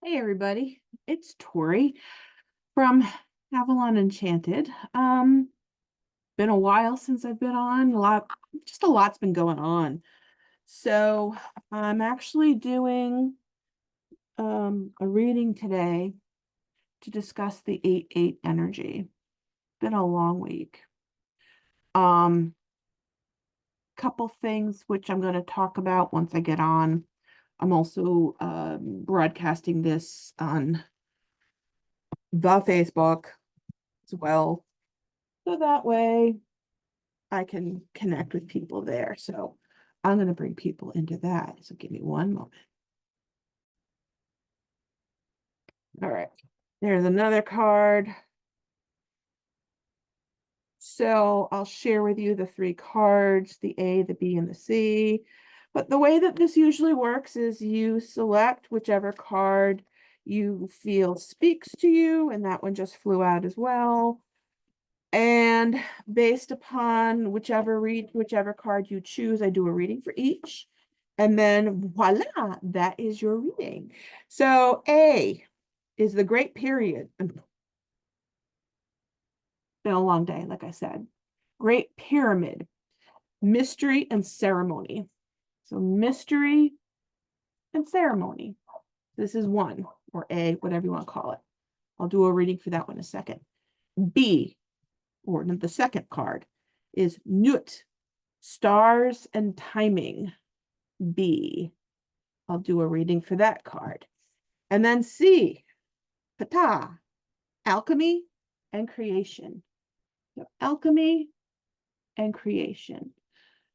Hey everybody, it's Tori from Avalon Enchanted. Been a while since I've been on. A lot's been going on. So I'm actually doing a reading today to discuss the 8-8 energy. Been a long week. Um, Couple things which I'm going to talk about once I get on. I'm also broadcasting this on the Facebook as well. So that way I can connect with people there. So I'm going to bring people into that. So give me one moment. All right. There's another card. So I'll share with you the three cards, the A, the B, and the C. But the way that this usually works is you select whichever card you feel speaks to you, and that one just flew out as well. And based upon whichever card you choose, I do a reading for each. And then voila, that is your reading. So A is the Great Period. It's been a long day, like I said. Great Pyramid, mystery and ceremony. So mystery and ceremony. This is one, or A, whatever you want to call it. I'll do a reading for that one in a second. B, or the second card, is Nut, stars and timing. B. I'll do a reading for that card. And then C, Ptah, alchemy and creation. So alchemy and creation.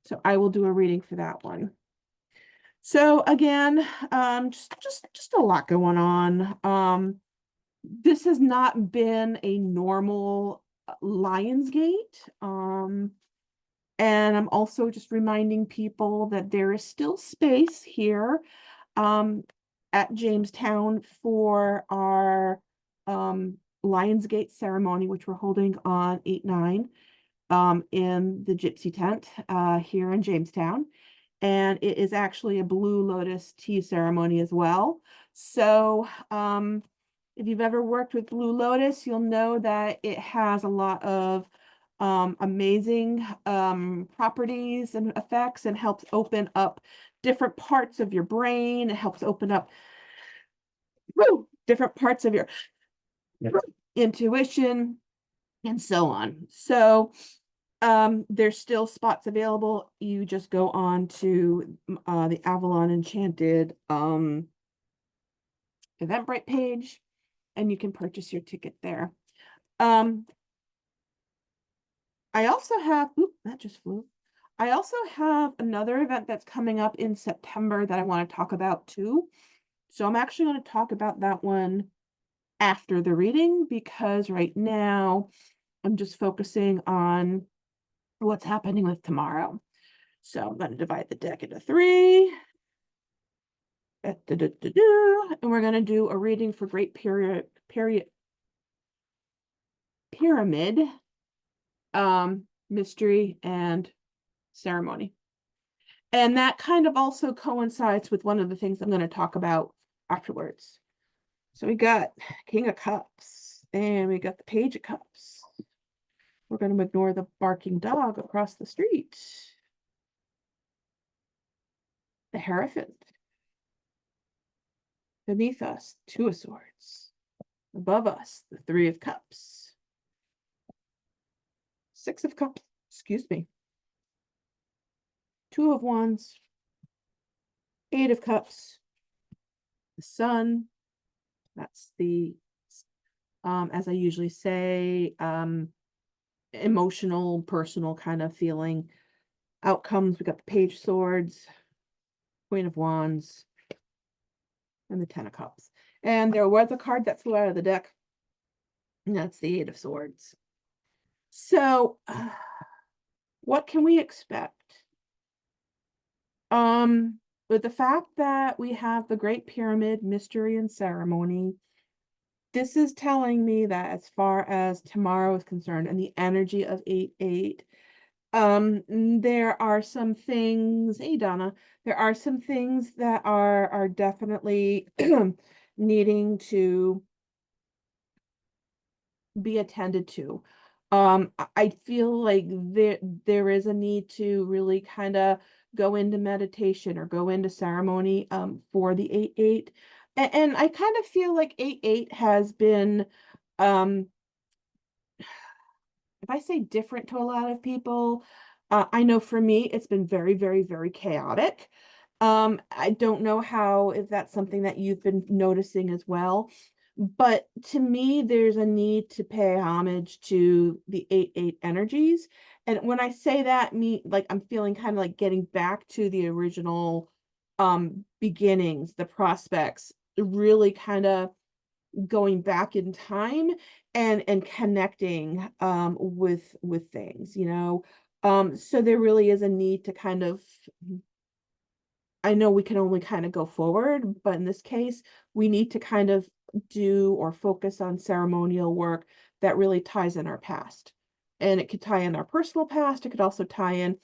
So I will do a reading for that one. So again, just a lot going on. This has not been a normal Lionsgate. And I'm also just reminding people that there is still space here at Jamestown for our Lionsgate ceremony, which we're holding on 8/9 in the Gypsy Tent here in Jamestown. And it is actually a Blue Lotus tea ceremony as well. So if you've ever worked with Blue Lotus, you'll know that it has a lot of amazing properties and effects, and helps open up different parts of your brain. It helps open up different parts of your intuition and so on. So there's still spots available. You just go on to the Avalon Enchanted Eventbrite page, and you can purchase your ticket there. I also have, that just flew. I also have another event that's coming up in September that I want to talk about too. So I'm actually going to talk about that one after the reading, because right now I'm just focusing on what's happening with tomorrow. So I'm going to divide the deck into three. And we're going to do a reading for Great Pyramid, mystery, and ceremony. And that kind of also coincides with one of the things I'm going to talk about afterwards. So we got King of Cups, and we got the Page of Cups. We're going to ignore the barking dog across the street. The Hierophant. Beneath us, Two of Swords. Above us, the Three of Cups. Six of Cups, excuse me. Two of Wands. Eight of Cups. The Sun. That's the, as I usually say, emotional, personal kind of feeling. Outcomes, we got the Page of Swords, Queen of Wands, and the Ten of Cups. And there was a card that flew out of the deck, and that's the Eight of Swords. So, what can we expect? With the fact that we have the Great Pyramid, mystery and ceremony, this is telling me that as far as tomorrow is concerned and the energy of 8/8, there are some things, hey Donna, there are some things that are definitely needing to be attended to. I feel like there is a need to really kind of go into meditation or go into ceremony for the 8-8. And I kind of feel like 8-8 has been um if I say different to a lot of people, I know for me, it's been very, very, very chaotic. I don't know how, if that's something that you've been noticing as well. But to me, there's a need to pay homage to the 8-8 energies. And when I say that, me like I'm feeling kind of like getting back to the original beginnings, the prospects, really kind of going back in time and connecting with things, you know. So there really is a need to kind of, I know we can only kind of go forward, but in this case we need to kind of do or focus on ceremonial work that really ties in our past. And it could tie in our personal past, it could also tie in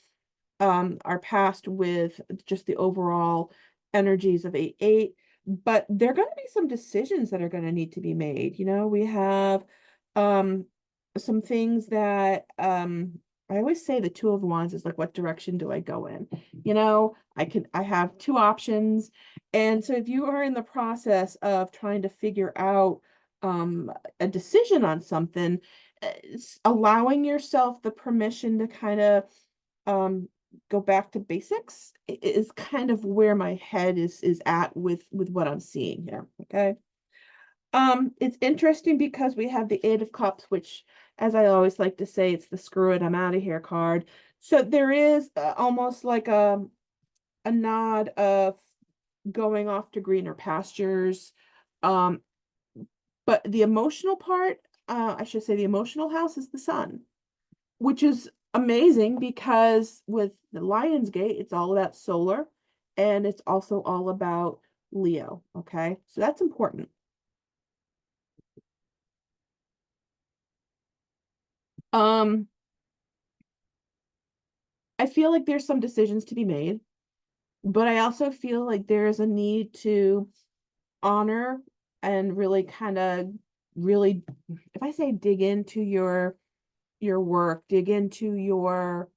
our past with just the overall energies of 8-8. But there are going to be some decisions that are going to need to be made. You know, we have um some things that I always say the Two of Wands is like, what direction do I go in? You know, I have two options. And so if you are in the process of trying to figure out a decision on something, allowing yourself the permission to kind of um go back to basics is kind of where my head is at with what I'm seeing here. Okay. It's interesting because we have the Eight of Cups, which, as I always like to say, it's the screw it, I'm out of here card. So there is almost like a nod of going off to greener pastures. Um, but the emotional part, I should say the emotional house is the sun, which is amazing because with the Lion's Gate, it's all about solar and it's also all about Leo. Okay. So that's important. Um, I feel like there's some decisions to be made, but I also feel like there is a need to honor and really kind of really, if I say dig into your work, dig into your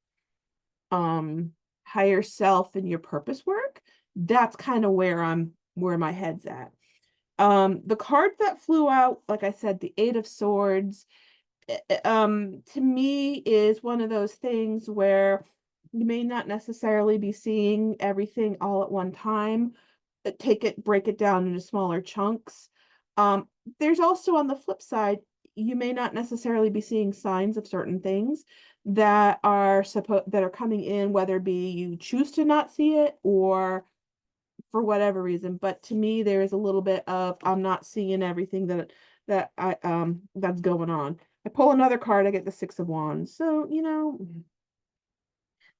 um higher self and your purpose work, that's kind of where my head's at. The card that flew out, like I said, the Eight of Swords, to me is one of those things where you may not necessarily be seeing everything all at one time. Break it down into smaller chunks. Um, there's also on the flip side, you may not necessarily be seeing signs of certain things that are coming in, whether it be you choose to not see it or for whatever reason. But to me, there is a little bit of I'm not seeing everything that's going on. I pull another card, I get the Six of Wands. So, you know,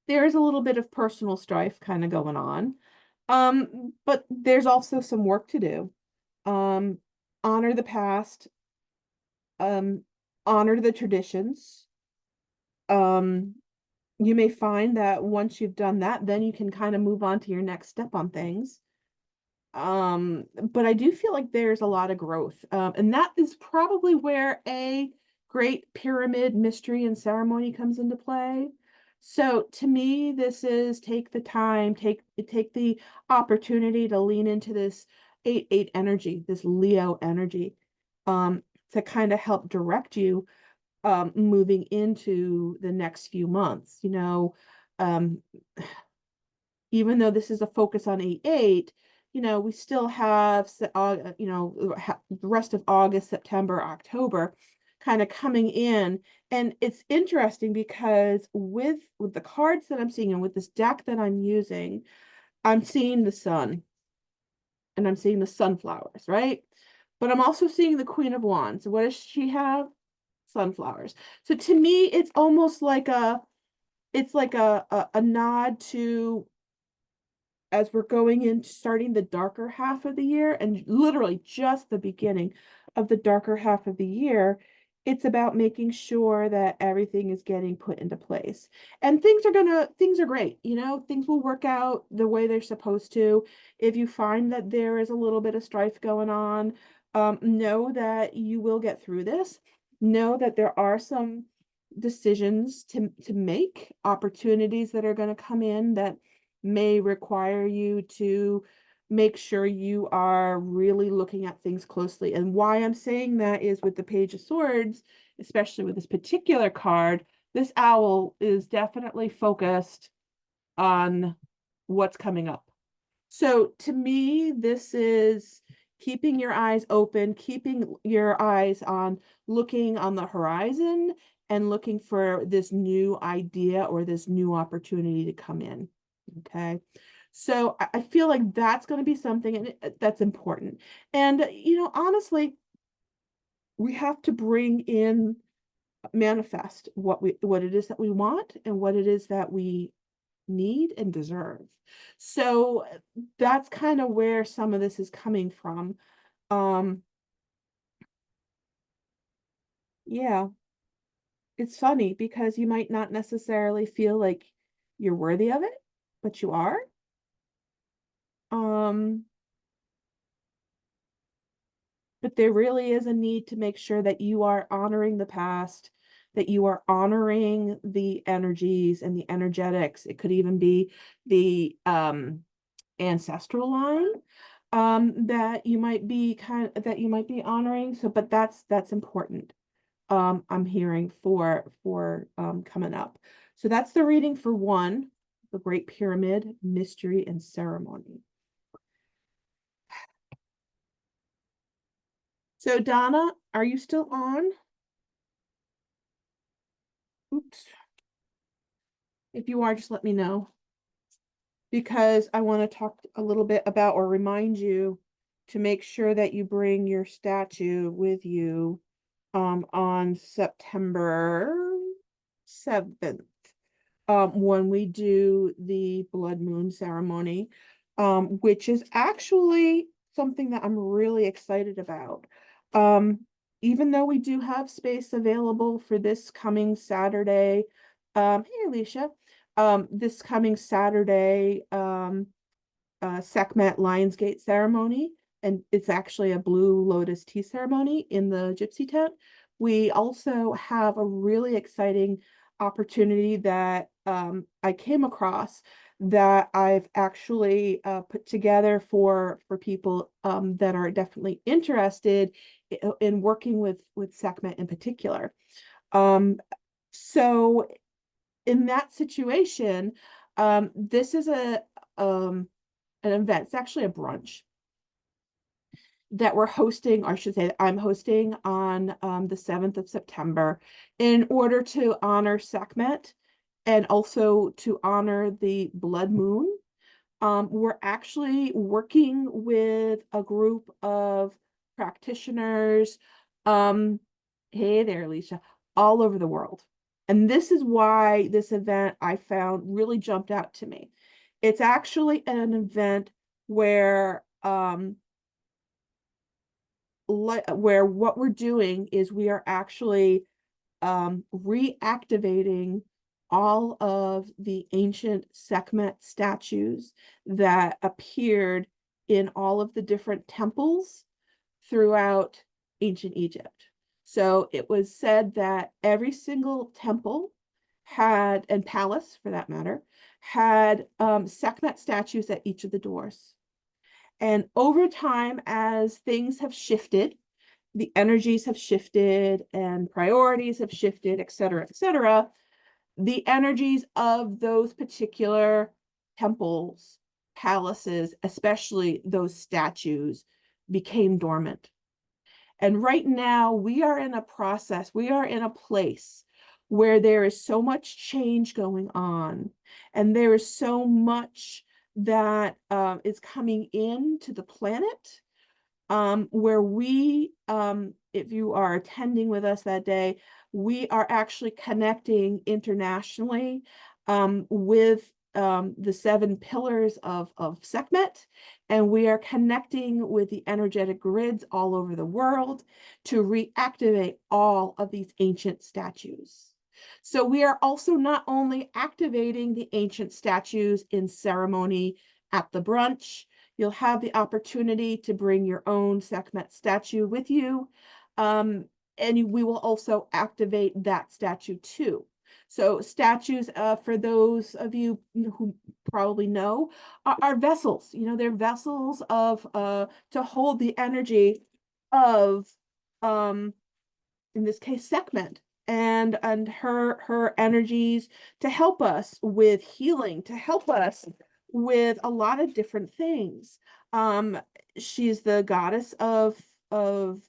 there is a little bit of personal strife kind of going on. But there's also some work to do. Um, honor the past, um, honor the traditions. Um, you may find that once you've done that, then you can kind of move on to your next step on things. But I do feel like there's a lot of growth. And that is probably where a great pyramid mystery and ceremony comes into play. So to me, this is take the time, take the opportunity to lean into this 8-8 energy, this Leo energy, to kind of help direct you moving into the next few months. You know, um, even though this is a focus on 8-8, you know, we still have, you know, the rest of August, September, October kind of coming in. And it's interesting because with the cards that I'm seeing and with this deck that I'm using, I'm seeing the sun and I'm seeing the sunflowers, right? But I'm also seeing the Queen of Wands. What does she have? Sunflowers. So to me, it's like a nod to as we're going into starting the darker half of the year and literally just the beginning of the darker half of the year, It's about making sure that everything is getting put into place. And things are great, you know, things will work out the way they're supposed to. If you find that there is a little bit of strife going on, know that you will get through this. Know that there are some decisions to make, opportunities that are going to come in that may require you to make sure you are really looking at things closely. And why I'm saying that is with the Page of Swords, especially with this particular card, this owl is definitely focused on what's coming up. So to me, this is keeping your eyes open, keeping your eyes on looking on the horizon and looking for this new idea or this new opportunity to come in. Okay. So I feel like that's going to be something that's important. And, you know, honestly, we have to bring in, manifest what it is that we want and what it is that we need and deserve. So that's kind of where some of this is coming from. Um, yeah, it's funny because you might not necessarily feel like you're worthy of it, but you are. Um, but there really is a need to make sure that you are honoring the past, that you are honoring the energies and the energetics. It could even be the ancestral line that you might be honoring. So, but that's important. I'm hearing for coming up. So that's the reading for one, the Great Pyramid, Mystery and Ceremony. So Donna, are you still on? Oops. If you are, just let me know, because I want to talk a little bit about or remind you to make sure that you bring your statue with you on September 7th, when we do the blood moon ceremony, which is actually something that I'm really excited about. Um, Even though we do have space available for this coming Saturday, hey Alicia, this coming Saturday, Sekhmet Lionsgate ceremony, and it's actually a Blue Lotus tea ceremony in the Gypsy tent. We also have a really exciting opportunity that I came across that I've actually put together for people that are definitely interested in working with Sekhmet in particular. So in that situation, this is an event. It's actually a brunch that we're hosting, or I should say that I'm hosting on the 7th of September in order to honor Sekhmet and also to honor the blood moon. We're actually working with a group of practitioners, um, hey there, Alicia, all over the world. And this is why this event I found really jumped out to me. It's actually an event where where what we're doing is we are actually reactivating all of the ancient Sekhmet statues that appeared in all of the different temples throughout ancient Egypt. So it was said that every single temple had, and palace for that matter, had Sekhmet statues at each of the doors. And over time, as things have shifted, the energies have shifted and priorities have shifted, et cetera, the energies of those particular temples, palaces, especially those statues, became dormant. And right now, we are in a process, we are in a place where there is so much change going on, and there is so much that is coming into the planet, where we, if you are attending with us that day, we are actually connecting internationally with the 7 pillars of Sekhmet, and we are connecting with the energetic grids all over the world to reactivate all of these ancient statues. So we are also not only activating the ancient statues in ceremony at the brunch, you'll have the opportunity to bring your own Sekhmet statue with you. And we will also activate that statue too. So statues, for those of you who probably know, are vessels. They're vessels of to hold the energy of, in this case, Sekhmet, and her energies to help us with healing, to help us with a lot of different things. Um, she's the goddess of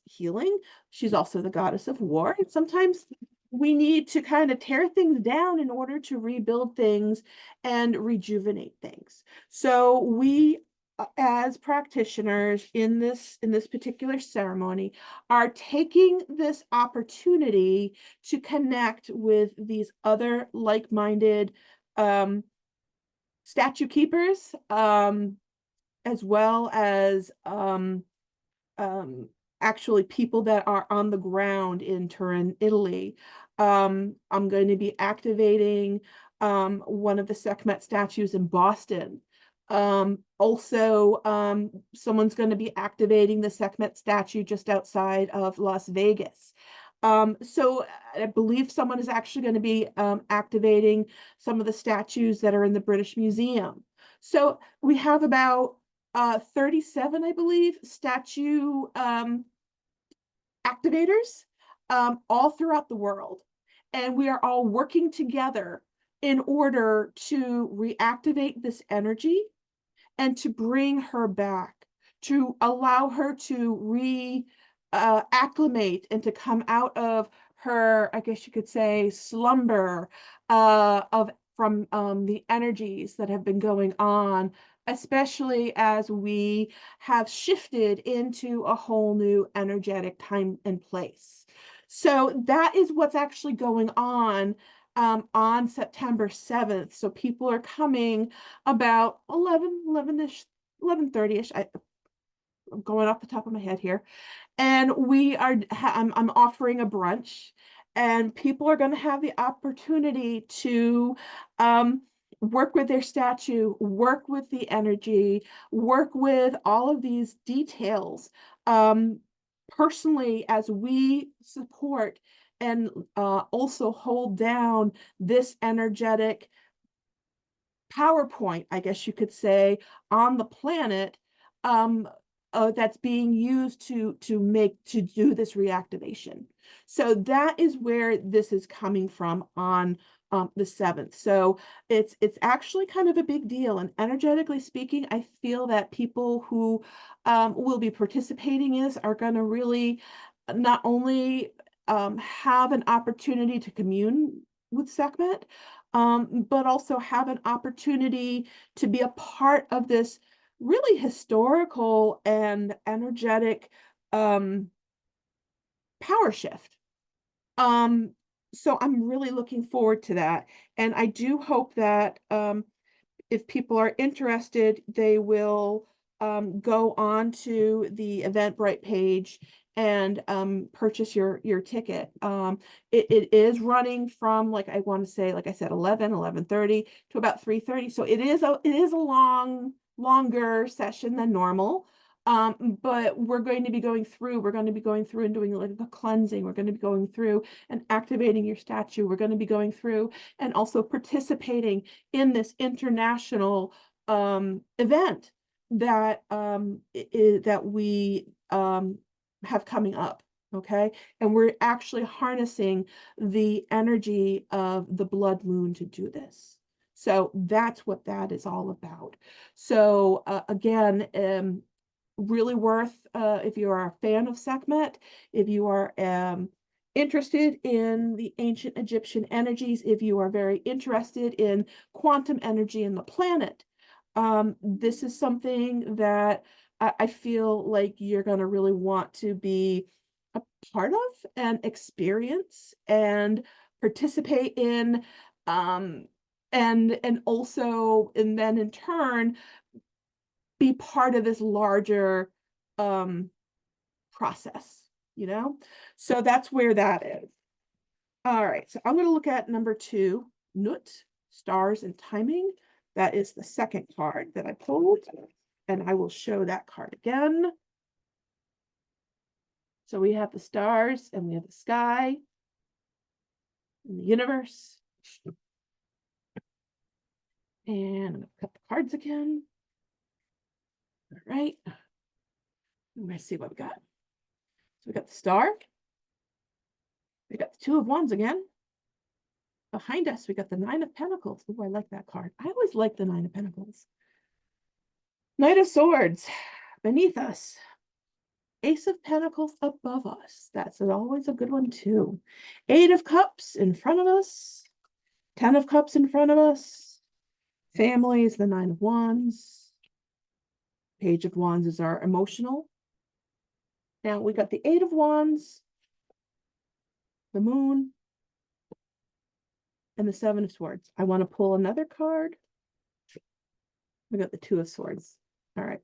healing. She's also the goddess of war. And sometimes we need to kind of tear things down in order to rebuild things and rejuvenate things. So we, as practitioners in this particular ceremony, are taking this opportunity to connect with these other like-minded statue keepers, as well as um, actually people that are on the ground in Turin, Italy. I'm going to be activating one of the Sekhmet statues in Boston. Also, someone's going to be activating the Sekhmet statue just outside of Las Vegas. So I believe someone is actually going to be activating some of the statues that are in the British Museum. So we have about 37, I believe, statue activators all throughout the world. And we are all working together in order to reactivate this energy and to bring her back, to allow her to acclimate and to come out of her, I guess you could say, slumber from the energies that have been going on, especially as we have shifted into a whole new energetic time and place. So that is what's actually going on September 7th. So people are coming about 11-ish, 11:30-ish. I'm going off the top of my head here. And I'm offering a brunch, and people are going to have the opportunity to work with their statue, work with the energy, work with all of these details personally, as we support and also hold down this energetic PowerPoint, I guess you could say, on the planet, um, that's being used to do this reactivation. So that is where this is coming from on the 7th. So it's actually kind of a big deal. And energetically speaking, I feel that people who will be participating in this are going to really not only have an opportunity to commune with Sekhmet, but also have an opportunity to be a part of this really historical and energetic power shift. So I'm really looking forward to that. And I do hope that if people are interested, they will go on to the Eventbrite page and purchase your ticket. It is running from, like I want to say, like I said, 11:30 to about 3:30. So it is a longer session than normal. But we're going to be going through and doing like a cleansing. We're going to be going through and activating your statue. We're going to be going through and also participating in this international event that that we have coming up. Okay, and we're actually harnessing the energy of the blood moon to do this. So that's what that is all about. So again, really worth, if you are a fan of Sekhmet, if you are interested in the ancient Egyptian energies, if you are very interested in quantum energy and the planet, this is something that I feel like you're going to really want to be a part of and experience and participate in. and also, and then in turn be part of this larger process, you know? So that's where that is. All right, so I'm going to look at number 2, Nut, stars and timing. That is the second card that I pulled, and I will show that card again. So we have the stars and we have the sky and the universe. And I'm going to cut the cards again. All right. I'm going to see what we got. So we got the star. We got the 2 of Wands again. Behind us, we got the 9 of Pentacles. Oh, I like that card. I always like the 9 of Pentacles. Knight of Swords beneath us. Ace of Pentacles above us. That's always a good one too. 8 of Cups in front of us. 10 of Cups in front of us. Family is the 9 of Wands. Page of Wands is our emotional. Now we got the 8 of Wands, the Moon, and the 7 of Swords. I want to pull another card. We got the 2 of Swords. All right.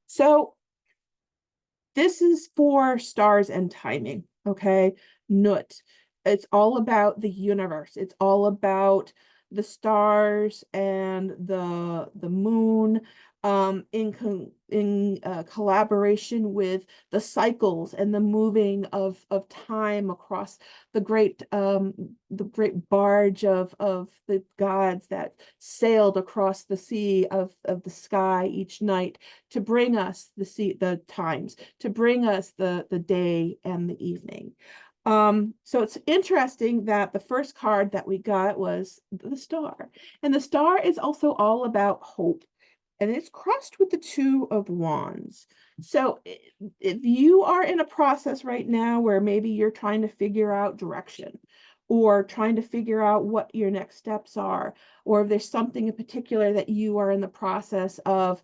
So this is for stars and timing, okay? Nut. It's all about the universe. It's all about the stars and the moon, in collaboration with the cycles and the moving of time across the great barge of the gods that sailed across the sea of the sky each night to bring us the times, to bring us the day and the evening. So it's interesting that the first card that we got was the star, and the star is also all about hope, and it's crossed with the 2 of Wands. So if you are in a process right now where maybe you're trying to figure out direction, or trying to figure out what your next steps are, or if there's something in particular that you are in the process of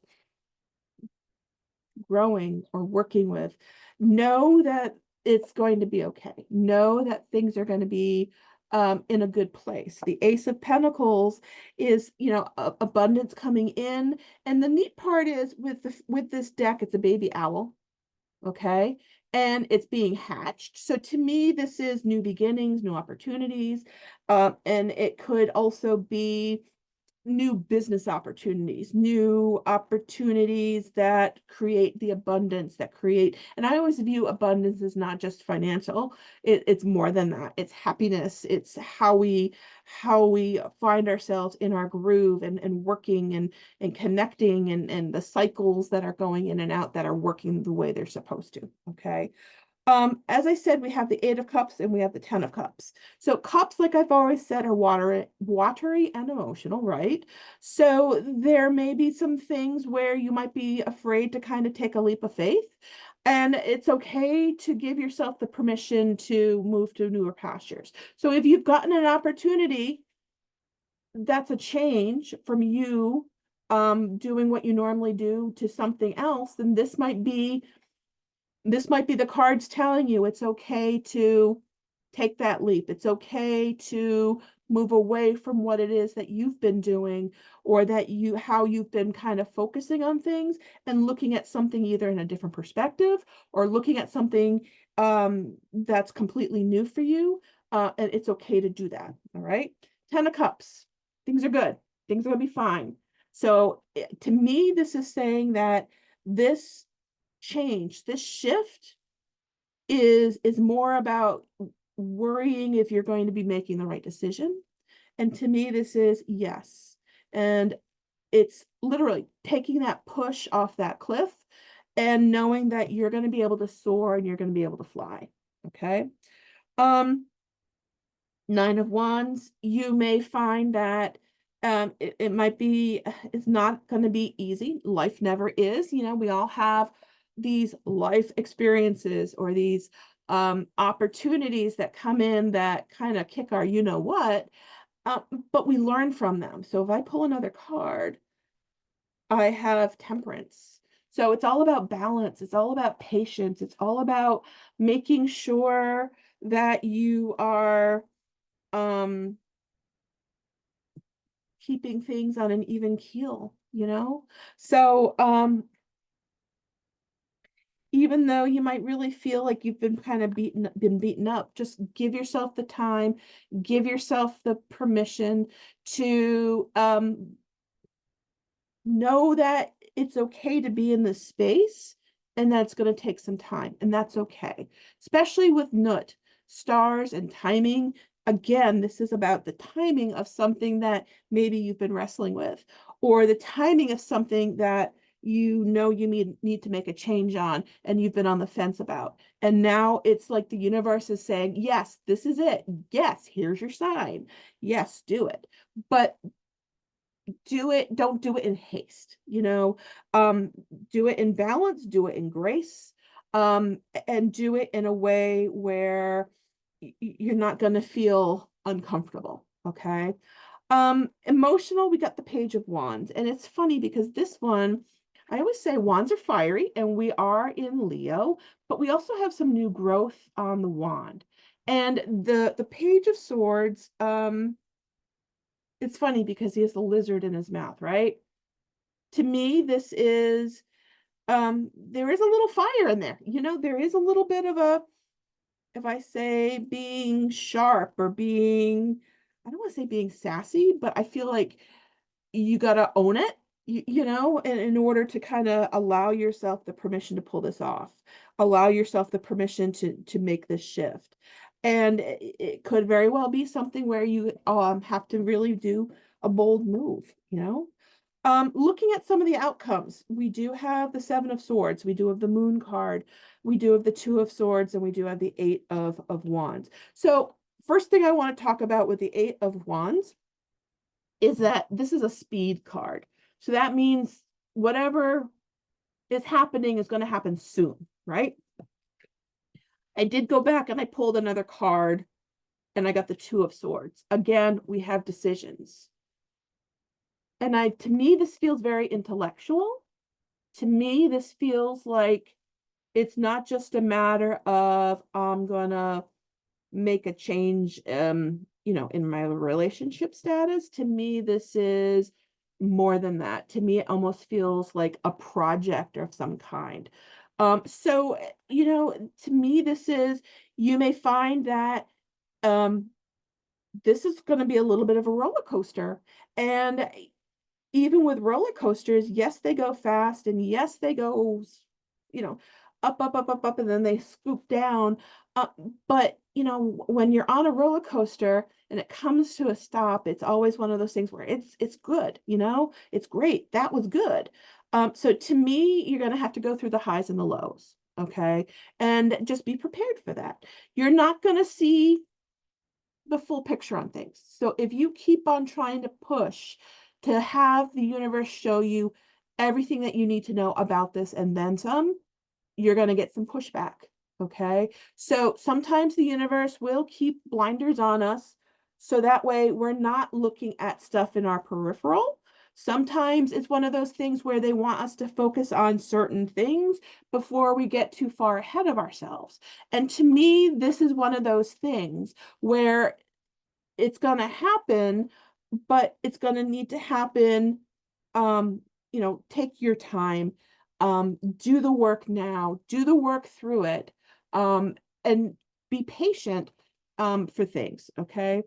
growing or working with, know that it's going to be okay. Know that things are going to be in a good place. The Ace of Pentacles is, abundance coming in. And the neat part is with this deck, it's a baby owl, okay? And it's being hatched. So to me, this is new beginnings, new opportunities. And it could also be new business opportunities, new opportunities that create the abundance that create. And I always view abundance as not just financial. It's more than that. It's happiness. It's how we find ourselves in our groove and working and connecting and the cycles that are going in and out that are working the way they're supposed to. Okay. As I said, we have the 8 of Cups and we have the 10 of Cups. So cups, like I've always said, are watery and emotional, right? So there may be some things where you might be afraid to kind of take a leap of faith. And it's okay to give yourself the permission to move to newer pastures. So if you've gotten an opportunity, that's a change from you doing what you normally do to something else, then this might be the cards telling you it's okay to take that leap. It's okay to move away from what it is that you've been doing, or how you've been kind of focusing on things and looking at something either in a different perspective or looking at something that's completely new for you. And it's okay to do that. All right. 10 of Cups. Things are good. Things are going to be fine. So to me, this is saying that this change, this shift is more about worrying if you're going to be making the right decision. And to me, this is yes. And it's literally taking that push off that cliff and knowing that you're going to be able to soar and you're going to be able to fly. Okay. 9 of Wands, you may find that it might be, it's not going to be easy. Life never is. We all have these life experiences or these opportunities that come in that kind of kick our what, but we learn from them. So if I pull another card, I have Temperance. So it's all about balance. It's all about patience. It's all about making sure that you are keeping things on an even keel, you know? So, even though you might really feel like you've been kind of been beaten up, just give yourself the time, give yourself the permission to know that it's okay to be in this space and that's going to take some time, and that's okay, especially with Nut, stars, and timing. Again, this is about the timing of something that maybe you've been wrestling with, or the timing of something that you know you need to make a change on and you've been on the fence about. And now it's like the universe is saying, yes, this is it. Yes, here's your sign. Yes, do it. But don't do it in haste, do it in balance, do it in grace, and do it in a way where you're not going to feel uncomfortable. Okay. Emotional, we got the Page of Wands, and it's funny because this one, I always say wands are fiery and we are in Leo, but we also have some new growth on the wand. And the Page of Swords, it's funny because he has the lizard in his mouth, right? To me, this is there is a little fire in there. There is a little bit of a, if I say being sharp or being, I don't want to say being sassy, but I feel like you got to own it, in order to kind of allow yourself the permission to pull this off, allow yourself the permission to make this shift. And it could very well be something where you have to really do a bold move, looking at some of the outcomes, we do have the Seven of Swords, we do have the Moon card, we do have the Two of Swords, and we do have the Eight of Wands. So first thing I want to talk about with the Eight of Wands is that this is a speed card. So that means whatever is happening is going to happen soon, right? I did go back and I pulled another card and I got the Two of Swords. Again, we have decisions. And to me, this feels very intellectual. To me, this feels like it's not just a matter of I'm gonna make a change, in my relationship status. To me, this is more than that. To me, it almost feels like a project of some kind. So, to me, this is, you may find that um, this is going to be a little bit of a roller coaster. And even with roller coasters, yes, they go fast, and yes, they go, you know, up, up, up, up, up, and then they scoop down. Uh, but when you're on a roller coaster and it comes to a stop, it's always one of those things where it's good, it's great. That was good. So to me, you're gonna have to go through the highs and the lows, okay? And just be prepared for that. You're not gonna see the full picture on things. So if you keep on trying to push to have the universe show you everything that you need to know about this and then some, you're going to get some pushback. Okay. So sometimes the universe will keep blinders on us so that way we're not looking at stuff in our peripheral. Sometimes it's one of those things where they want us to focus on certain things before we get too far ahead of ourselves. And to me, this is one of those things where it's going to happen, but it's going to need to happen. Take your time, do the work now, do the work through it, and be patient for things. Okay.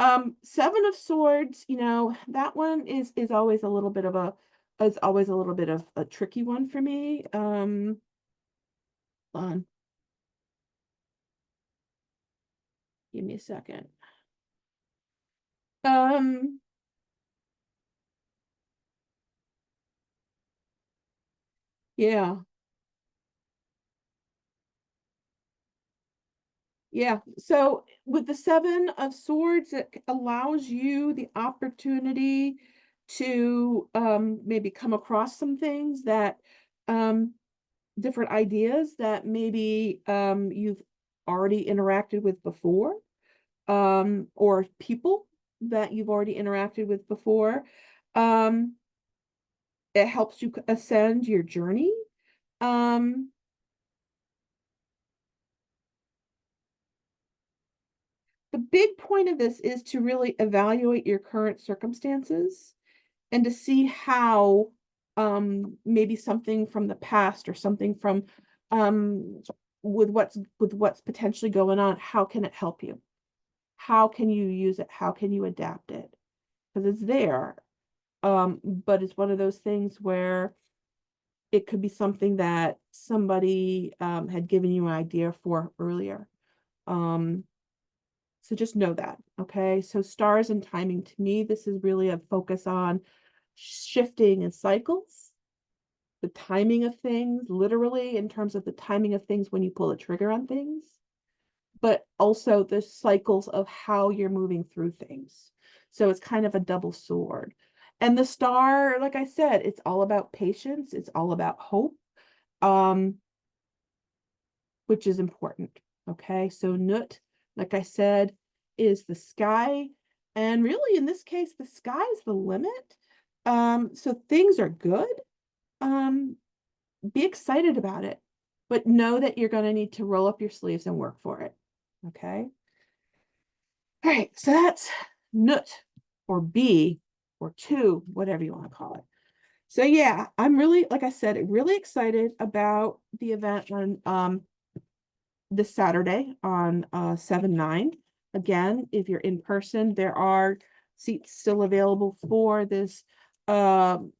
Seven of Swords, that one is always a little bit of a tricky one for me. On, give me a second. Um, yeah. Yeah. So with the Seven of Swords, it allows you the opportunity to maybe come across some things that different ideas that maybe you've already interacted with before, or people that you've already interacted with before. Um, it helps you ascend your journey. Um, the big point of this is to really evaluate your current circumstances and to see how maybe something from the past or something from with what's potentially going on, how can it help you? How can you use it? How can you adapt it? Because it's there. But it's one of those things where it could be something that somebody had given you an idea for earlier. So just know that, okay? So stars and timing, to me, this is really a focus on shifting and cycles, the timing of things, literally in terms of the timing of things when you pull the trigger on things, but also the cycles of how you're moving through things. So it's kind of a double sword. And the star, like I said, it's all about patience. It's all about hope, which is important. Okay, so Nut, like I said, is the sky. And really, in this case, the sky is the limit. So things are good. Be excited about it, but know that you're going to need to roll up your sleeves and work for it. Okay. All right, so that's Nut or B or two, whatever you want to call it. So yeah, I'm really, like I said, really excited about the event on this Saturday on 7/9. Again, if you're in person, there are seats still available for this Blue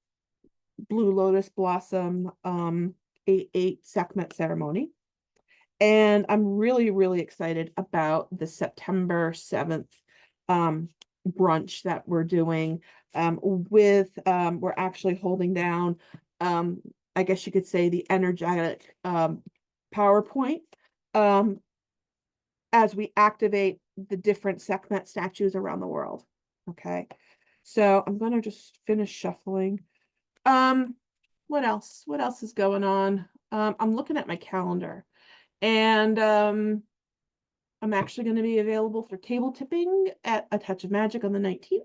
Lotus Blossom 8/8 Sekhmet ceremony. And I'm really, really excited about the September 7th brunch that we're doing we're actually holding down, I guess you could say, the energetic PowerPoint as we activate the different Sekhmet statues around the world. Okay, so I'm going to just finish shuffling. What else? What else is going on? I'm looking at my calendar, and I'm actually going to be available for table tipping at A Touch of Magic on the 19th.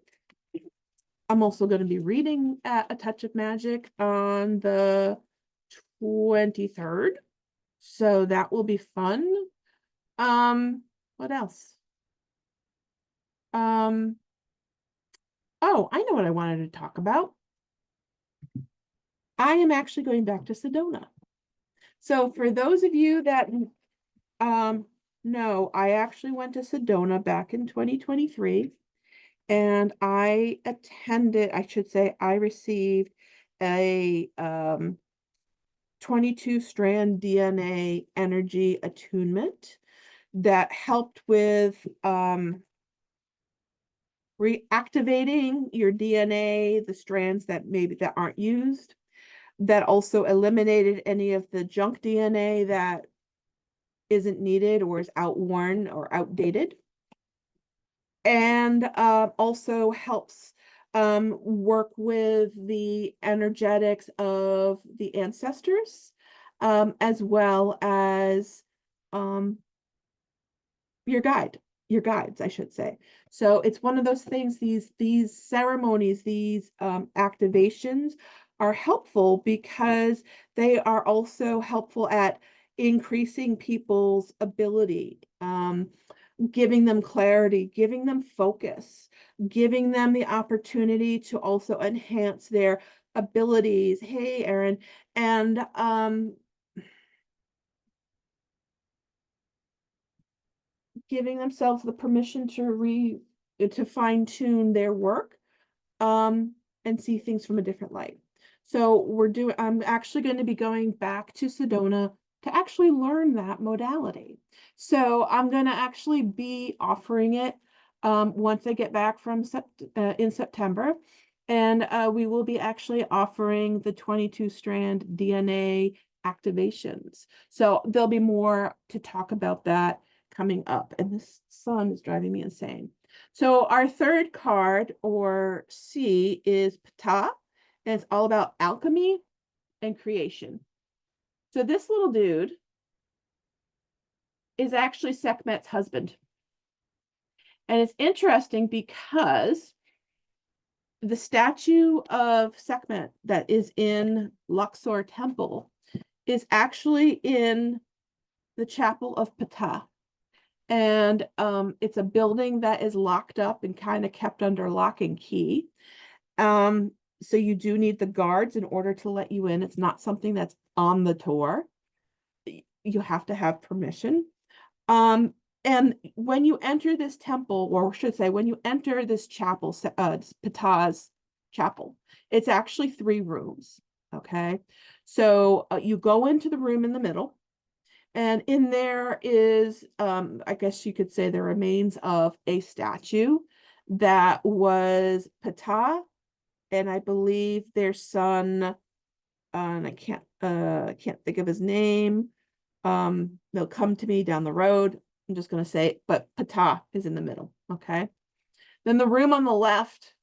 I'm also going to be reading at A Touch of Magic on the 23rd. So that will be fun. What else? Oh, I know what I wanted to talk about. I am actually going back to Sedona. So for those of you that no, I actually went to Sedona back in 2023, and I received a 22 strand DNA energy attunement that helped with reactivating your DNA, the strands that aren't used, that also eliminated any of the junk DNA that isn't needed or is outworn or outdated, and also helps work with the energetics of the ancestors, as well as your guides, I should say. So it's one of those things, these ceremonies, these activations are helpful because they are also helpful at increasing people's ability, giving them clarity, giving them focus, giving them the opportunity to also enhance their abilities. Hey, Erin. And giving themselves the permission to fine tune their work, and see things from a different light. So I'm actually going to be going back to Sedona to actually learn that modality. So I'm going to actually be offering it once I get back from in September. And we will be actually offering the 22 strand DNA activations. So there'll be more to talk about that coming up. And this sun is driving me insane. So our third card, or C, is Ptah, and it's all about alchemy and creation. So this little dude is actually Sekhmet's husband. And it's interesting because the statue of Sekhmet that is in Luxor Temple is actually in the chapel of Ptah. And it's a building that is locked up and kind of kept under lock and key. Um, so you do need the guards in order to let you in. It's not something that's on the tour. You have to have permission. Um, and when you enter this temple, or I should say, when you enter this chapel, Ptah's chapel, it's actually 3 rooms. Okay. So you go into the room in the middle, and in there is, I guess you could say, the remains of a statue that was Ptah, and I believe their son, and I can't think of his name. They'll come to me down the road. I'm just going to say it, but Ptah is in the middle. Okay. Then the room on the left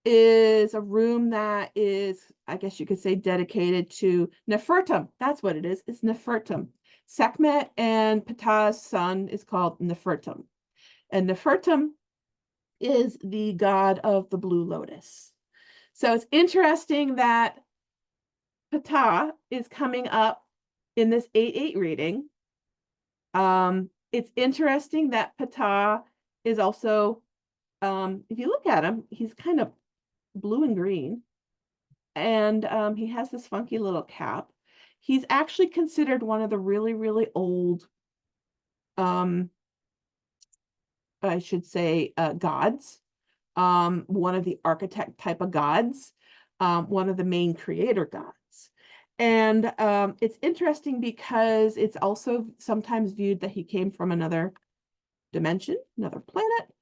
is a room that is, I guess you could say, dedicated to Nefertum. That's what it is. It's Nefertum. Sekhmet and Ptah's son is called Nefertum. And Nefertum is the god of the blue lotus. So it's interesting that Ptah is coming up in this 8-8 reading. It's interesting that Ptah is also, if you look at him, he's kind of blue and green, and he has this funky little cap. He's actually considered one of the really, really old, I should say, gods. One of the architect type of gods, one of the main creator gods. And it's interesting because it's also sometimes viewed that he came from another dimension, another planet.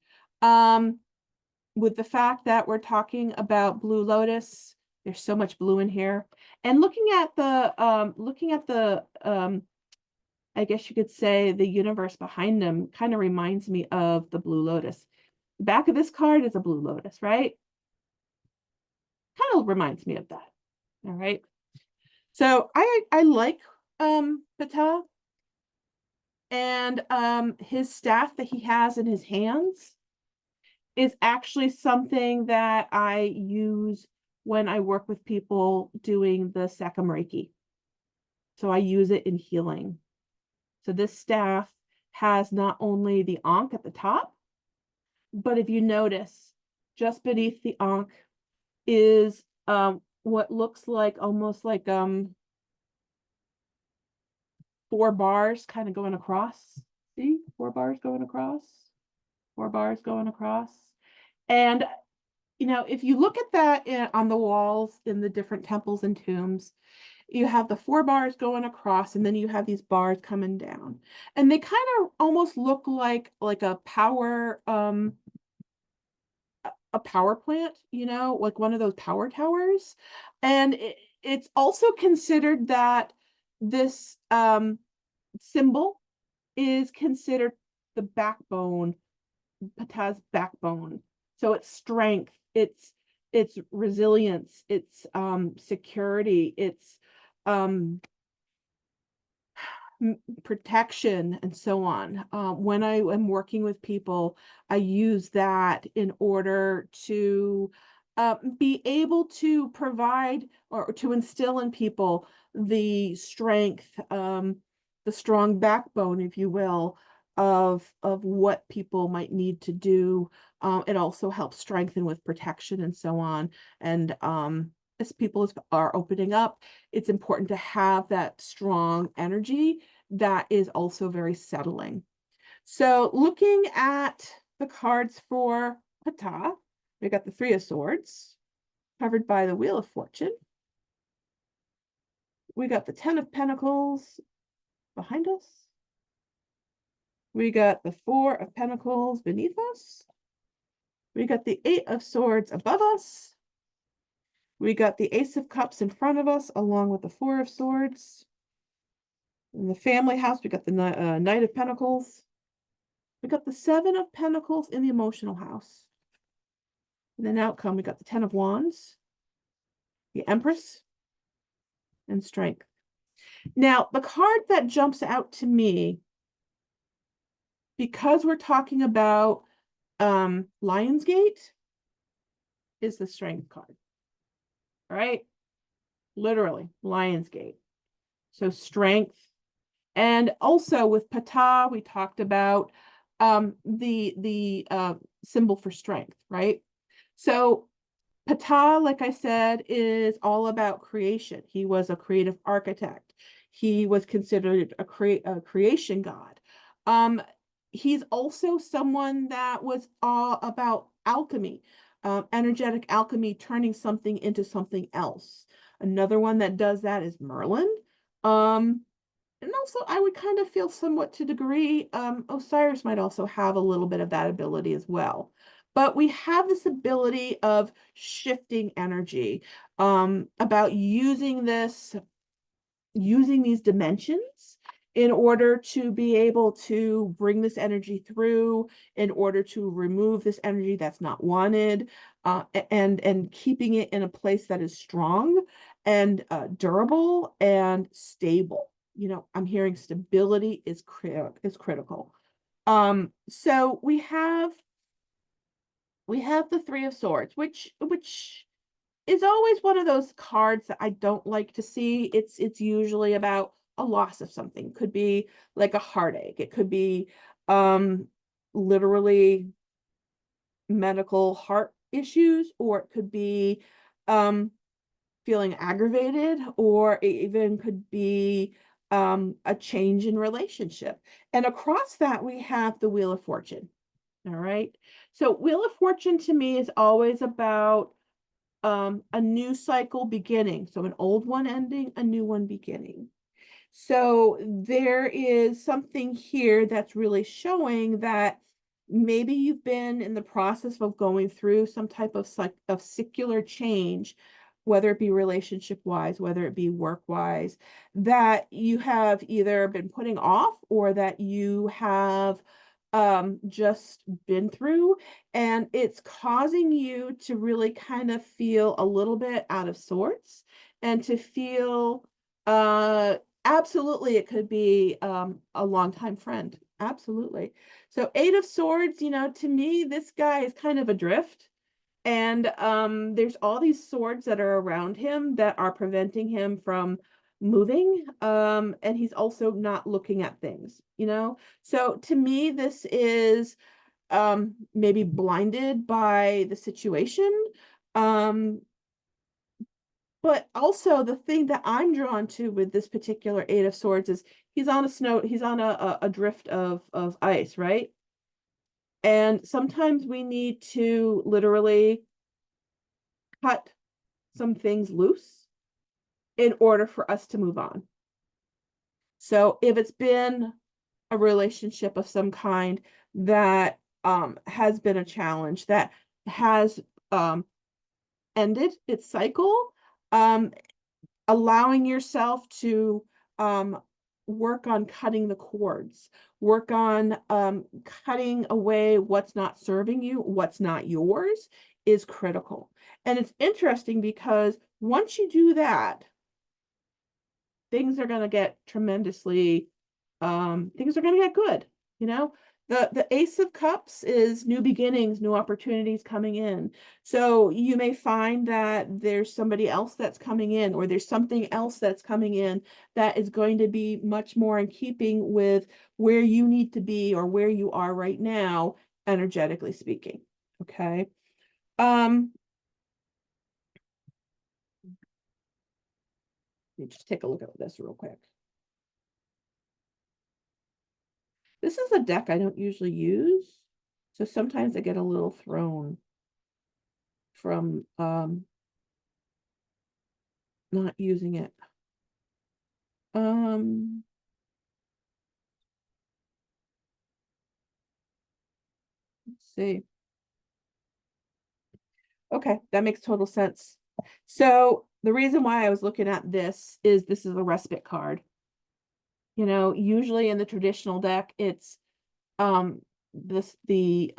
With the fact that we're talking about Blue Lotus, there's so much blue in here. And looking at the I guess you could say the universe behind them kind of reminds me of the Blue Lotus. The back of this card is a Blue Lotus, right? Kind of reminds me of that. All right. So I like Ptah, and his staff that he has in his hands is actually something that I use when I work with people doing the Sekam Reiki. So I use it in healing. So this staff has not only the Ankh at the top, but if you notice, just beneath the Ankh is what looks like almost like 4 bars kind of going across. See, 4 bars going across, 4 bars going across. And if you look at that on the walls in the different temples and tombs, you have the 4 bars going across, and then you have these bars coming down, and they kind of almost look like a power plant, like one of those power towers. And it's also considered that this symbol is considered the backbone, Ptah's backbone. So it's strength, it's resilience, it's security, it's protection, and so on. When I am working with people, I use that in order to be able to provide or to instill in people the strength, the strong backbone, if you will, of what people might need to do. It also helps strengthen with protection and so on. And as people are opening up, it's important to have that strong energy that is also very settling. So looking at the cards for Ptah, we got the 3 of Swords, covered by the Wheel of Fortune. We got the 10 of Pentacles behind us. We got the 4 of Pentacles beneath us. We got the 8 of Swords above us. We got the Ace of Cups in front of us, along with the 4 of Swords. In the family house, we got the Knight of Pentacles. We got the 7 of Pentacles in the emotional house. And then outcome, we got the 10 of Wands, the Empress, and Strength. Now, the card that jumps out to me, because we're talking about Lionsgate, is the Strength card. All right? Literally, Lionsgate. So strength, And also with Ptah, we talked about the symbol for strength, right? So Ptah, like I said, is all about creation. He was a creative architect. He was considered a creation god. Um, he's also someone that was all about alchemy, energetic alchemy, turning something into something else. Another one that does that is Merlin. Um, and also, I would kind of feel somewhat to degree, Osiris might also have a little bit of that ability as well. But we have this ability of shifting energy, about using these dimensions in order to be able to bring this energy through, in order to remove this energy that's not wanted, and keeping it in a place that is strong and durable and stable. I'm hearing stability is critical. So we have the Three of Swords, which is always one of those cards that I don't like to see. It's usually about a loss of something. Could be like a heartache. It could be um literally medical heart issues, or it could be um feeling aggravated, or it even could be a change in relationship. And across that we have the Wheel of Fortune. All right. So Wheel of Fortune to me is always about a new cycle beginning. So an old one ending, a new one beginning. So there is something here that's really showing that maybe you've been in the process of going through some type of secular change, whether it be relationship wise, whether it be work wise, that you have either been putting off or that you have just been through, and it's causing you to really kind of feel a little bit out of sorts, and to feel uh absolutely, it could be a longtime friend. Absolutely. So Eight of Swords, to me, this guy is kind of adrift. And there's all these swords that are around him that are preventing him from moving. And he's also not looking at things. So to me, this is maybe blinded by the situation. Um, but also the thing that I'm drawn to with this particular Eight of Swords is he's on a drift of ice, right? And sometimes we need to literally cut some things loose in order for us to move on. So if it's been a relationship of some kind that has been a challenge, that has ended its cycle, um, allowing yourself to um, work on cutting the cords, work on cutting away what's not serving you, what's not yours, is critical. And it's interesting because once you do that, things are going to get things are going to get good. you know the Ace of Cups is new beginnings, new opportunities coming in. So you may find that there's somebody else that's coming in, or there's something else that's coming in that is going to be much more in keeping with where you need to be, or where you are right now, energetically speaking. Okay. um Let me just take a look at this real quick. This is a deck I don't usually use, so sometimes I get a little thrown from not using it. Um, let's see. Okay, that makes total sense. So the reason why I was looking at this is a respite card. Usually in the traditional deck, it's um the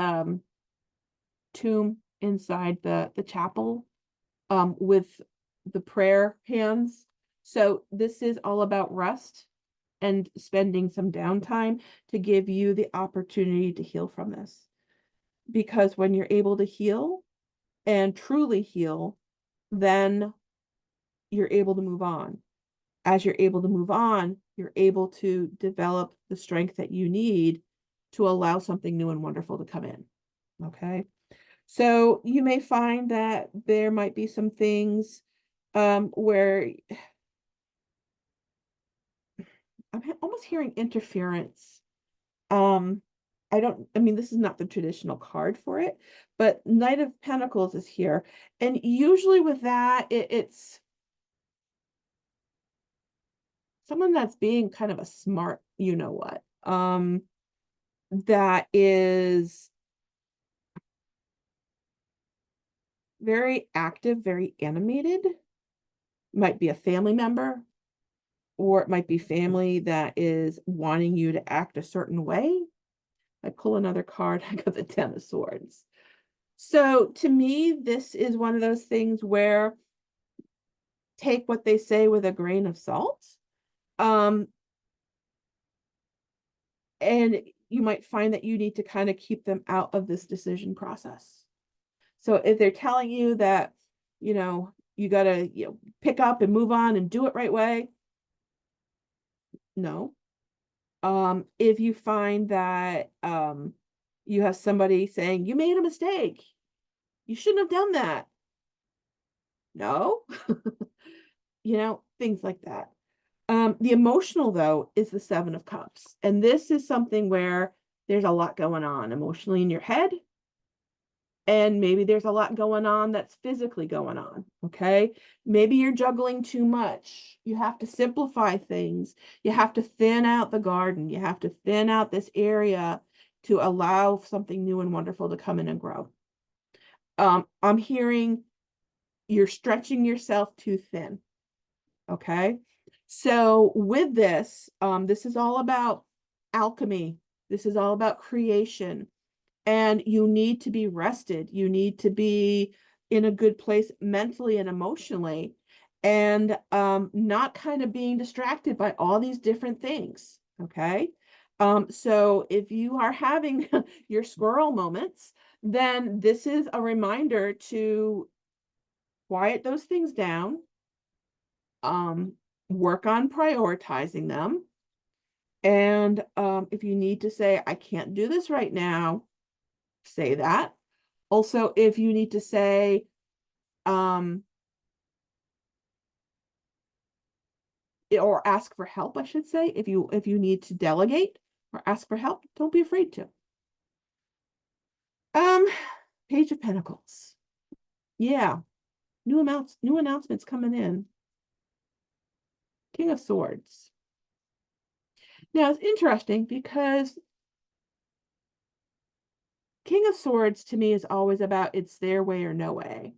tomb inside the chapel, with the prayer hands. So this is all about rest and spending some downtime to give you the opportunity to heal from this. Because when you're able to heal and truly heal, then you're able to move on. as you're able to move on, you're able to develop the strength that you need to allow something new and wonderful to come in. Okay. So you may find that there might be some things where I'm almost hearing interference. Um, I mean, this is not the traditional card for it, but Knight of Pentacles is here. And usually with that, it's someone that's being kind of a smart, you know what, that is very active, very animated, might be a family member, or it might be family that is wanting you to act a certain way. I pull another card, I got the Ten of Swords. So to me, this is one of those things where take what they say with a grain of salt. Um, and you might find that you need to kind of keep them out of this decision process. So if they're telling you that, you got to, pick up and move on and do it right way, no. If you find that you have somebody saying you made a mistake, you shouldn't have done that. No. Things like that. The emotional, though, is the Seven of Cups. And this is something where there's a lot going on emotionally in your head. And maybe there's a lot going on that's physically going on. Okay. Maybe you're juggling too much. You have to simplify things. You have to thin out the garden. You have to thin out this area to allow something new and wonderful to come in and grow. I'm hearing you're stretching yourself too thin. Okay. So with this, this is all about alchemy. This is all about creation. And you need to be rested. You need to be in a good place mentally and emotionally, and not kind of being distracted by all these different things. Okay. So if you are having your squirrel moments, then this is a reminder to quiet those things down, um, work on prioritizing them. And if you need to say, I can't do this right now, say that. Also, if you need to say, or ask for help, I should say, if you need to delegate or ask for help, don't be afraid to. Um, Page of Pentacles. Yeah, new announcements coming in. King of Swords. Now it's interesting because King of Swords to me is always about it's their way or no way.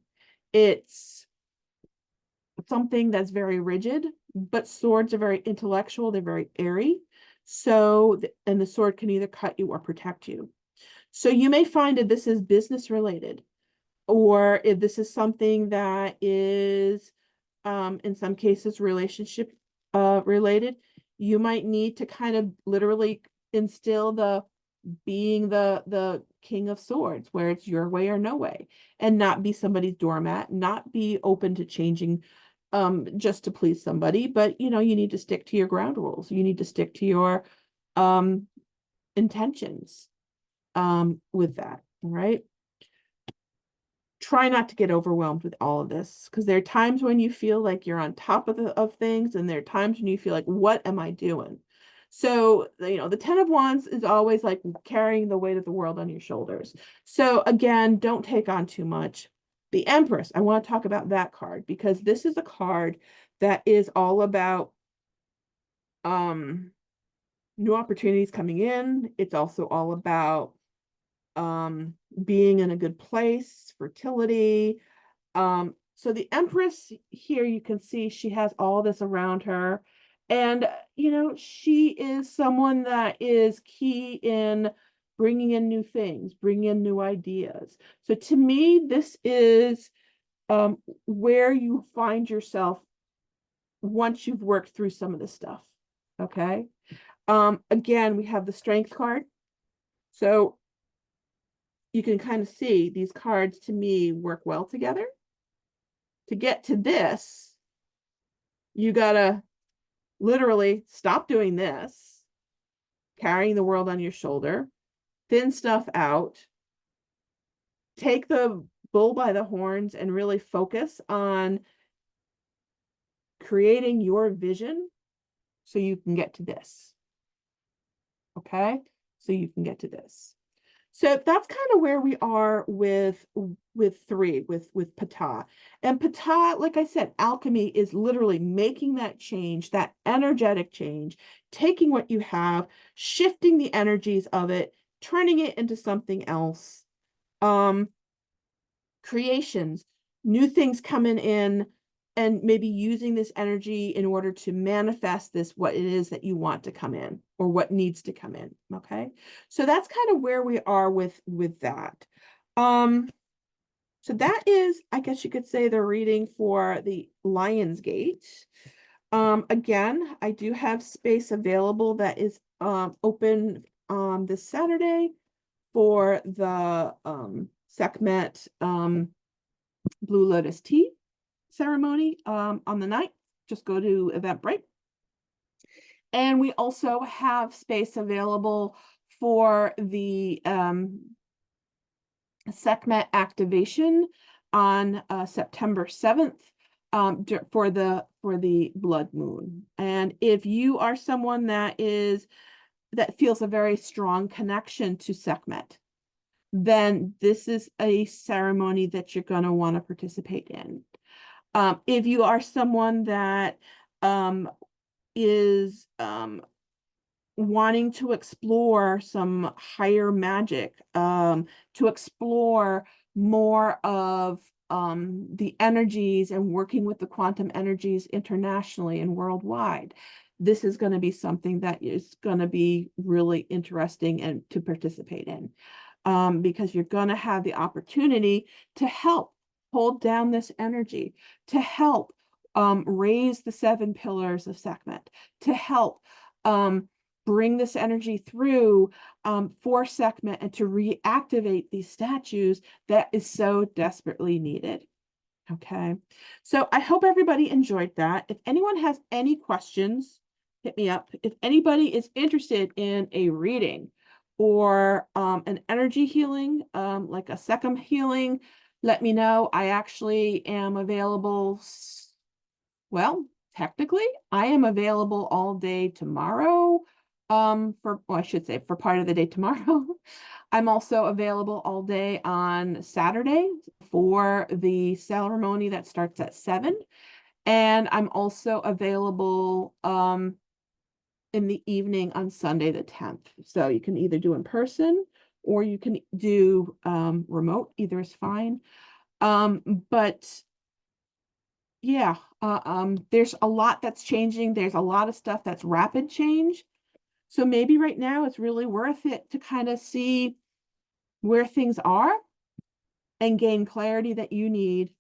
It's something that's very rigid, but swords are very intellectual, they're very airy. So, and the sword can either cut you or protect you. So you may find that this is business related, or if this is something that is, in some cases, relationship related, you might need to kind of literally instill the being the King of Swords, where it's your way or no way, and not be somebody's doormat, not be open to changing just to please somebody, but you need to stick to your ground rules. You need to stick to your intentions with that. All right. Try not to get overwhelmed with all of this, because there are times when you feel like you're on top of things, and there are times when you feel like, what am I doing? So, the Ten of Wands is always like carrying the weight of the world on your shoulders. So again, don't take on too much. The Empress, I want to talk about that card, because this is a card that is all about new opportunities coming in. It's also all about being in a good place, fertility. So the Empress here, you can see she has all this around her. And, she is someone that is key in bringing in new things, bringing in new ideas. So to me, this is where you find yourself once you've worked through some of this stuff. Okay. Again, we have the Strength card. So you can kind of see these cards to me work well together. To get to this, you gotta literally stop doing this, carrying the world on your shoulder, thin stuff out, take the bull by the horns and really focus on creating your vision so you can get to this. Okay? So you can get to this. So that's kind of where we are with 3, with Ptah. And Ptah, like I said, alchemy is literally making that change, that energetic change, taking what you have, shifting the energies of it, turning it into something else. Creations, new things coming in, and maybe using this energy in order to manifest this, what it is that you want to come in or what needs to come in. Okay. So that's kind of where we are with that. So that is, I guess you could say, the reading for the Lion's Gate. Again, I do have space available that is open this Saturday for the Sekhmet Blue Lotus tea ceremony on the night. Just go to Eventbrite. And we also have space available for the Sekhmet activation on September 7th for the blood moon. And if you are someone that feels a very strong connection to Sekhmet, then this is a ceremony that you're going to want to participate in. If you are someone that is wanting to explore some higher magic, to explore more of the energies and working with the quantum energies internationally and worldwide, this is going to be something that is going to be really interesting and to participate in, because you're going to have the opportunity to help hold down this energy, to help raise the 7 pillars of Sekhmet, to help bring this energy through for Sekhmet and to reactivate these statues that is so desperately needed. Okay, so I hope everybody enjoyed that. If anyone has any questions, hit me up. If anybody is interested in a reading or an energy healing, like a Sekhem healing, let me know. I actually am available. Well, technically, I am available all day tomorrow. I should say for part of the day tomorrow. I'm also available all day on Saturday for the ceremony that starts at 7. And I'm also available in the evening on Sunday the 10th. So you can either do in person or you can do remote. Either is fine. But yeah, there's a lot that's changing. There's a lot of stuff that's rapid change. So maybe right now it's really worth it to kind of see where things are and gain clarity that you need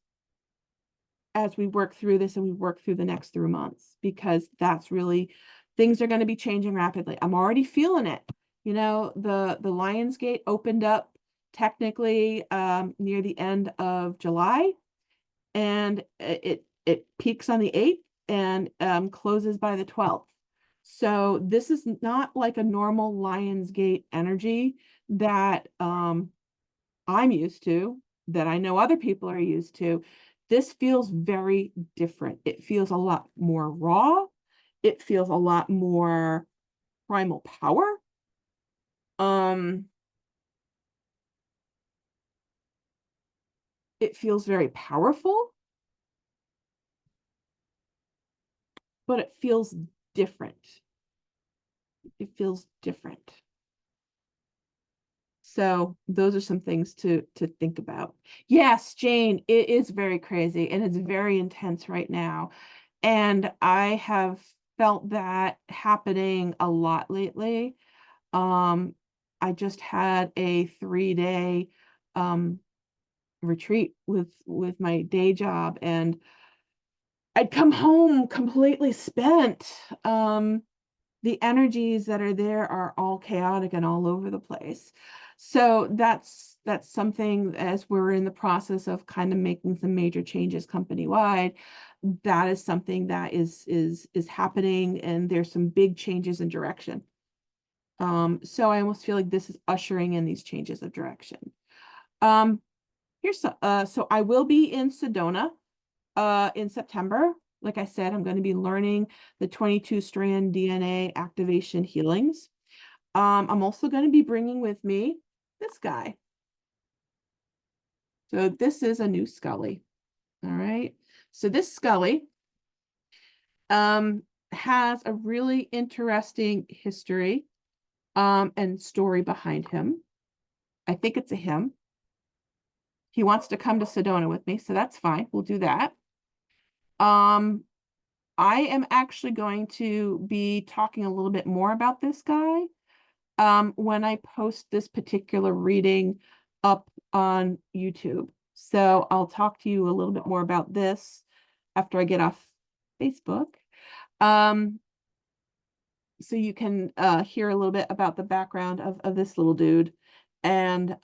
as we work through this and we work through the next 3 months, because that's really, things are going to be changing rapidly. I'm already feeling it. You know, the Lion's Gate opened up technically near the end of July, and it peaks on the 8th and closes by the 12th. So this is not like a normal Lion's Gate energy that I'm used to, that I know other people are used to. This feels very different. It feels a lot more raw. It feels a lot more primal power. It feels very powerful, but it feels different. It feels different. So those are some things to think about. Yes, Jane, it is very crazy and it's very intense right now. And I have felt that happening a lot lately. I just had a 3-day retreat with my day job, and I'd come home completely spent. The energies that are there are all chaotic and all over the place. So that's that's something, as we're in the process of kind of making some major changes company-wide, that is something that is happening, and there's some big changes in direction. So I almost feel like this is ushering in these changes of direction. So I will be in Sedona in September. Like I said, I'm going to be learning the 22 strand DNA activation healings. I'm also going to be bringing with me this guy. So this is a new Scully. All right. So this Scully has a really interesting history and story behind him. I think it's a him. He wants to come to Sedona with me, so that's fine. We'll do that. I am actually going to be talking a little bit more about this guy when I post this particular reading up on YouTube. So I'll talk to you a little bit more about this after I get off Facebook. So you can hear a little bit about the background of this little dude, and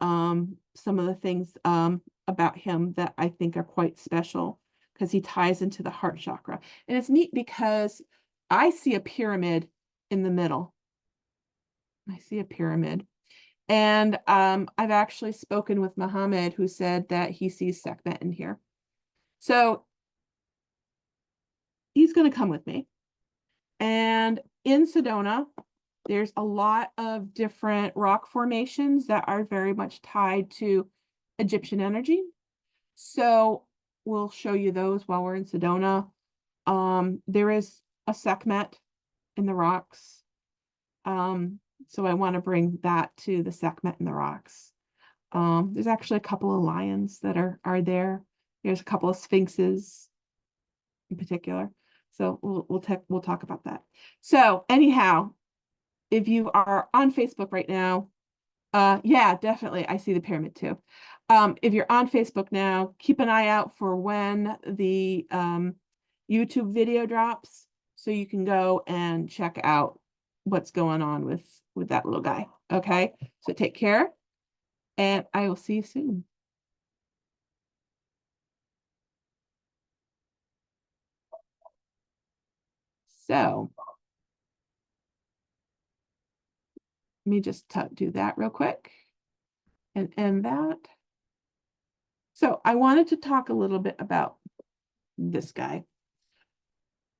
some of the things about him that I think are quite special, because he ties into the heart chakra. And it's neat because I see a pyramid in the middle. I see a pyramid. And I've actually spoken with Muhammad, who said that he sees Sekhmet in here. So he's going to come with me. And in Sedona, there's a lot of different rock formations that are very much tied to Egyptian energy. So we'll show you those while we're in Sedona. There is a Sekhmet in the rocks. So I want to bring that to the Sekhmet in the rocks. There's actually a couple of lions that are there. There's a couple of sphinxes in particular. So we'll talk about that. So anyhow, if you are on Facebook right now, yeah, definitely, I see the pyramid too. If you're on Facebook now, keep an eye out for when the YouTube video drops, so you can go and check out what's going on with that little guy. Okay, so take care, and I will see you soon. So let me just do that real quick and end that. So I wanted to talk a little bit about this guy.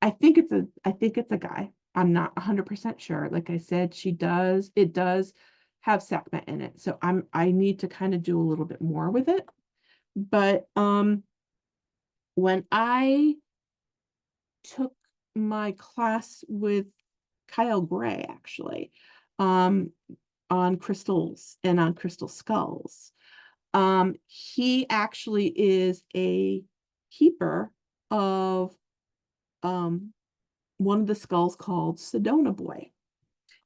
I think it's a guy. I'm not 100% sure. Like I said, it does have Sekhmet in it. So I need to kind of do a little bit more with it. But when I took my class with Kyle Gray, actually, on crystals and on crystal skulls, he actually is a keeper of one of the skulls called Sedona Boy.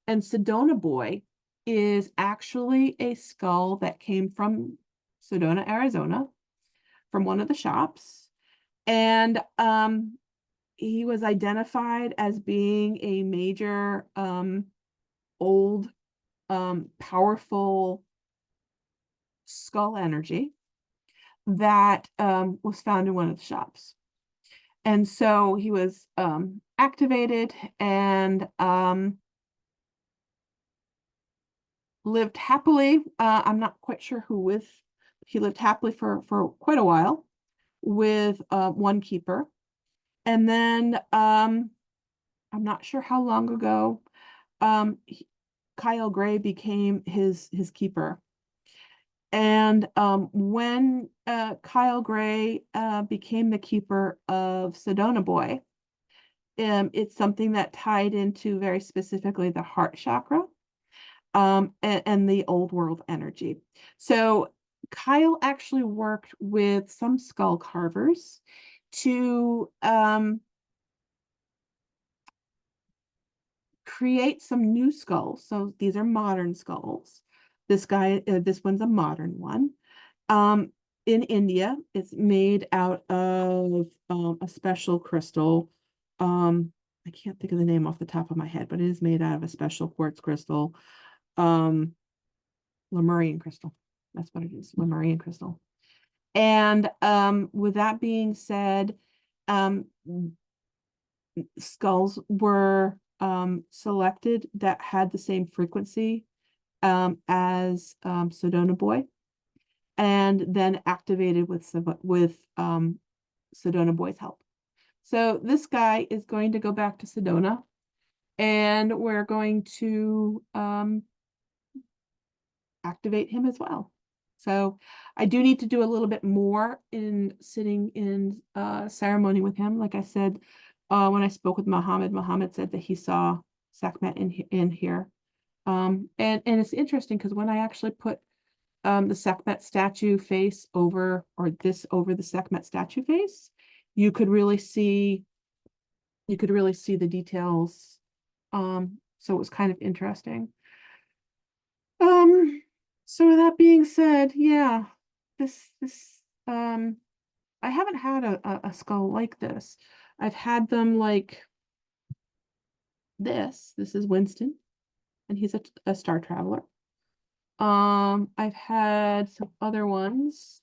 And Sedona Boy is actually a skull that came from Sedona, Arizona, from one of the shops. And he was identified as being a major old powerful skull energy that was found in one of the shops. And so he was activated and lived happily. I'm not quite sure who with. He lived happily for quite a while with one keeper. And then I'm not sure how long ago Kyle Gray became his keeper. And when Kyle Gray became the keeper of Sedona Boy, it's something that tied into very specifically the heart chakra and the old world energy. So Kyle actually worked with some skull carvers to create some new skulls. So these are modern skulls. This one's a modern one. In India, it's made out of a special crystal. I can't think of the name off the top of my head, but it is made out of a special quartz crystal, Lemurian crystal. That's what it is, Lemurian crystal. And with that being said, skulls were selected that had the same frequency as Sedona Boy, and then activated with Sedona Boy's help. So this guy is going to go back to Sedona, and we're going to activate him as well. So I do need to do a little bit more in sitting in ceremony with him. Like I said, when I spoke with Muhammad said that he saw Sekhmet in here. And it's interesting because when I actually put the Sekhmet statue face over, or this over the Sekhmet statue face, you could really see the details. So it was kind of interesting. So with that being said, yeah, this I haven't had a skull like this. I've had them like this. This is Winston, and he's a star traveler. I've had some other ones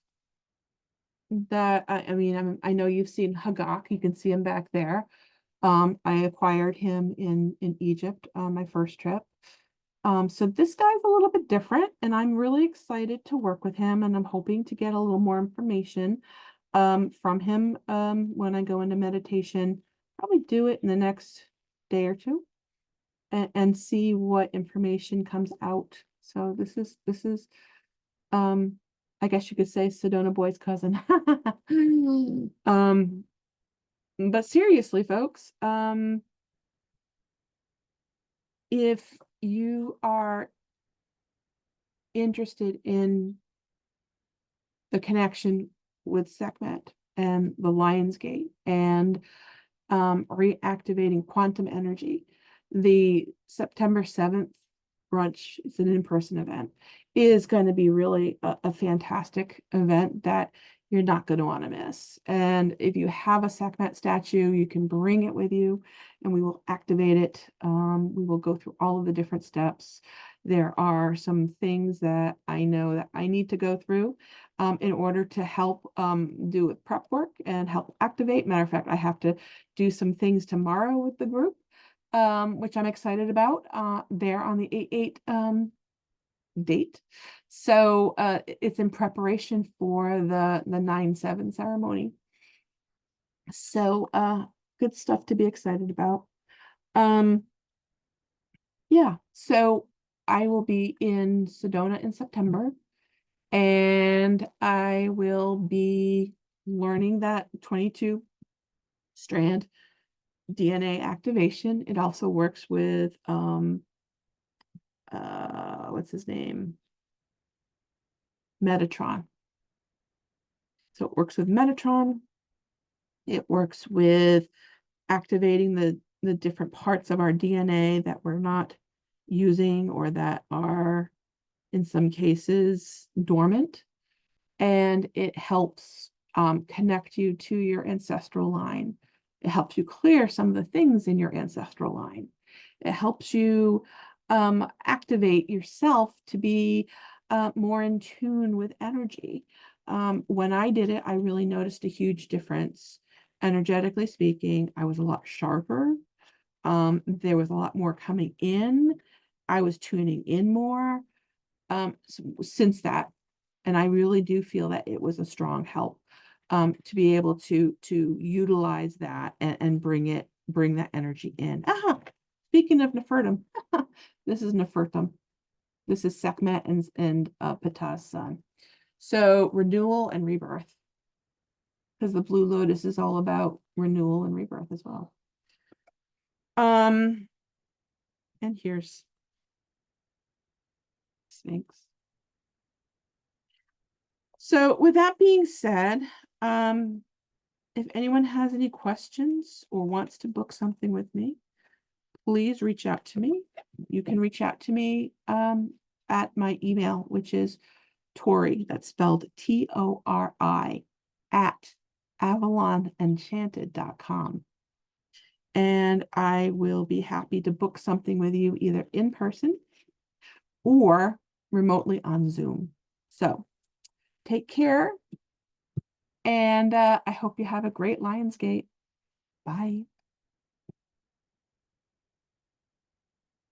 that I mean, I know you've seen Hagak. You can see him back there. I acquired him in Egypt on my first trip. So this guy's a little bit different, and I'm really excited to work with him, and I'm hoping to get a little more information from him when I go into meditation. Probably do it in the next day or two, and see what information comes out. So this is I guess you could say Sedona Boy's cousin. But seriously, folks, if you are interested in the connection with Sekhmet and the Lion's Gate and reactivating quantum energy, the September 7th brunch, it's an in-person event, is going to be really a fantastic event that you're not going to want to miss. And if you have a Sekhmet statue, you can bring it with you and we will activate it. We will go through all of the different steps. There are some things that I know that I need to go through in order to help do prep work and help activate. Matter of fact, I have to do some things tomorrow with the group, which I'm excited about. They're on the 8/8 date. So it's in preparation for the 9/7 ceremony. So good stuff to be excited about. Yeah, so I will be in Sedona in September, and I will be learning that 22 strand DNA activation. It also works with what's his name? Metatron. So it works with Metatron. It works with activating the different parts of our DNA that we're not using or that are in some cases dormant. And it helps connect you to your ancestral line. It helps you clear some of the things in your ancestral line. It helps you activate yourself to be more in tune with energy. When I did it, I really noticed a huge difference. Energetically speaking, I was a lot sharper. There was a lot more coming in. I was tuning in more since that. And I really do feel that it was a strong help to be able to utilize that and bring that energy in. Speaking of Nefertum, this is Nefertum. This is Sekhmet and Ptah's son. So renewal and rebirth, because the Blue Lotus is all about renewal and rebirth as well. And here's Sphinx. So with that being said, if anyone has any questions or wants to book something with me, please reach out to me. You can reach out to me at my email, which is Tori, that's spelled Tori, at AvalonEnchanted.com. And I will be happy to book something with you either in person or remotely on Zoom. So take care, and I hope you have a great Lionsgate. Bye.